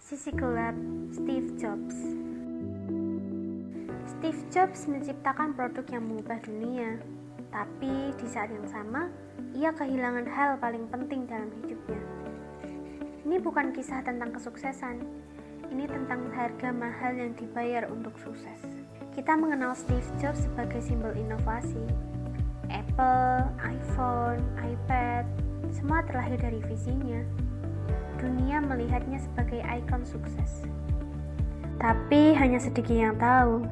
Sisi gelap Steve Jobs. Steve Jobs menciptakan produk yang mengubah dunia, tapi di saat yang sama, ia kehilangan hal paling penting dalam hidupnya. Ini bukan kisah tentang kesuksesan, ini tentang harga mahal yang dibayar untuk sukses. Kita mengenal Steve Jobs sebagai simbol inovasi. Apple, iPhone, iPad, semua terlahir dari visinya. Dunia melihatnya sebagai ikon sukses. Tapi hanya sedikit yang tahu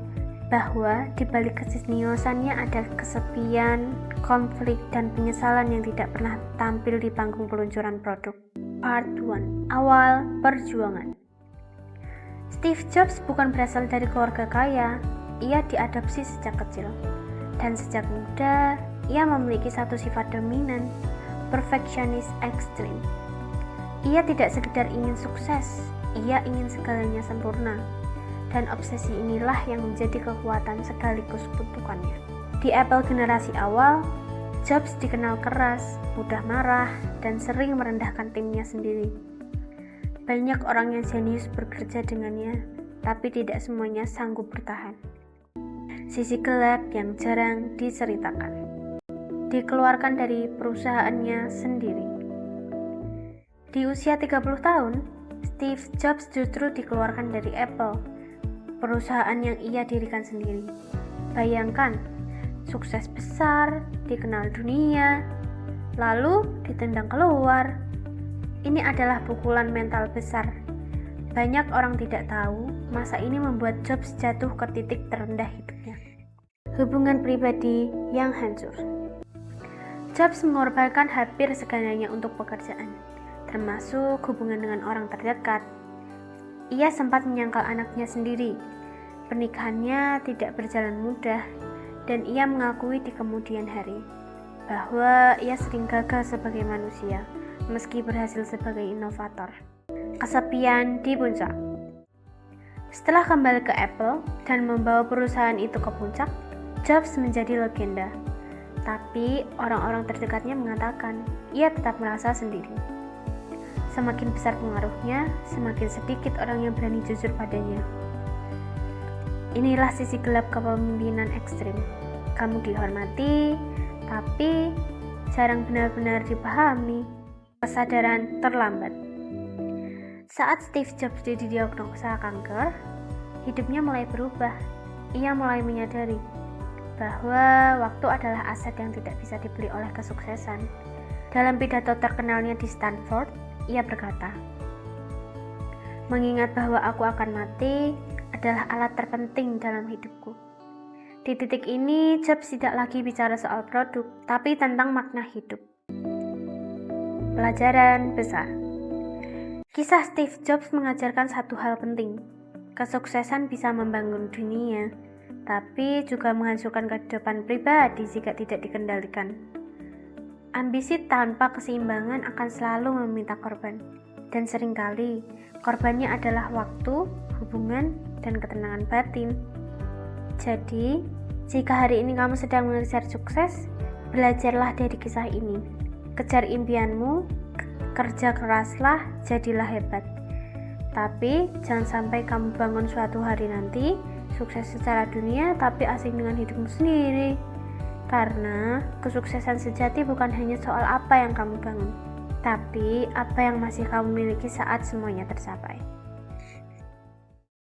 bahwa di balik keseniusannya ada kesepian, konflik, dan penyesalan yang tidak pernah tampil di panggung peluncuran produk. Part 1. Awal perjuangan. Steve Jobs bukan berasal dari keluarga kaya. Ia diadopsi sejak kecil. Dan sejak muda, ia memiliki satu sifat dominan, perfeksionis ekstrim. Ia tidak sekedar ingin sukses, ia ingin segalanya sempurna. Dan obsesi inilah yang menjadi kekuatan sekaligus kutukannya. Di Apple generasi awal, Jobs dikenal keras, mudah marah, dan sering merendahkan timnya sendiri. Banyak orang yang jenius bekerja dengannya, tapi tidak semuanya sanggup bertahan. Sisi gelap yang jarang diceritakan. Dikeluarkan dari perusahaannya sendiri. Di usia 30 tahun, Steve Jobs justru dikeluarkan dari Apple, perusahaan yang ia dirikan sendiri. Bayangkan, sukses besar, dikenal dunia, lalu ditendang keluar. Ini adalah pukulan mental besar. Banyak orang tidak tahu, masa ini membuat Jobs jatuh ke titik terendah hidupnya. Hubungan pribadi yang hancur. Jobs mengorbankan hampir segalanya untuk pekerjaan, termasuk hubungan dengan orang terdekat. Ia sempat menyangkal anaknya sendiri. Pernikahannya tidak berjalan mudah, dan ia mengakui di kemudian hari bahwa ia sering gagal sebagai manusia, meski berhasil sebagai inovator. Kesepian di puncak. Setelah kembali ke Apple dan membawa perusahaan itu ke puncak, Jobs menjadi legenda. Tapi orang-orang terdekatnya mengatakan ia tetap merasa sendiri. Semakin besar pengaruhnya, semakin sedikit orang yang berani jujur padanya. Inilah sisi gelap kepemimpinan ekstrim. Kamu dihormati, tapi jarang benar-benar dipahami. Kesadaran terlambat. Saat Steve Jobs didiagnosa kanker, hidupnya mulai berubah. Ia mulai menyadari bahwa waktu adalah aset yang tidak bisa dibeli oleh kesuksesan. Dalam pidato terkenalnya di Stanford, ia berkata, "Mengingat bahwa aku akan mati adalah alat terpenting dalam hidupku." Di titik ini, Jobs tidak lagi bicara soal produk, tapi tentang makna hidup. Pelajaran besar. Kisah Steve Jobs mengajarkan satu hal penting. Kesuksesan bisa membangun dunia, tapi juga menghancurkan kehidupan pribadi jika tidak dikendalikan. Ambisi tanpa keseimbangan akan selalu meminta korban, dan seringkali korbannya adalah waktu, hubungan, dan ketenangan batin. Jadi, jika hari ini kamu sedang mengejar sukses, belajarlah dari kisah ini. Kejar impianmu, kerja keraslah, jadilah hebat. Tapi, jangan sampai kamu bangun suatu hari nanti, sukses secara dunia tapi asing dengan hidupmu sendiri. Karena kesuksesan sejati bukan hanya soal apa yang kamu bangun, tapi apa yang masih kamu miliki saat semuanya tercapai.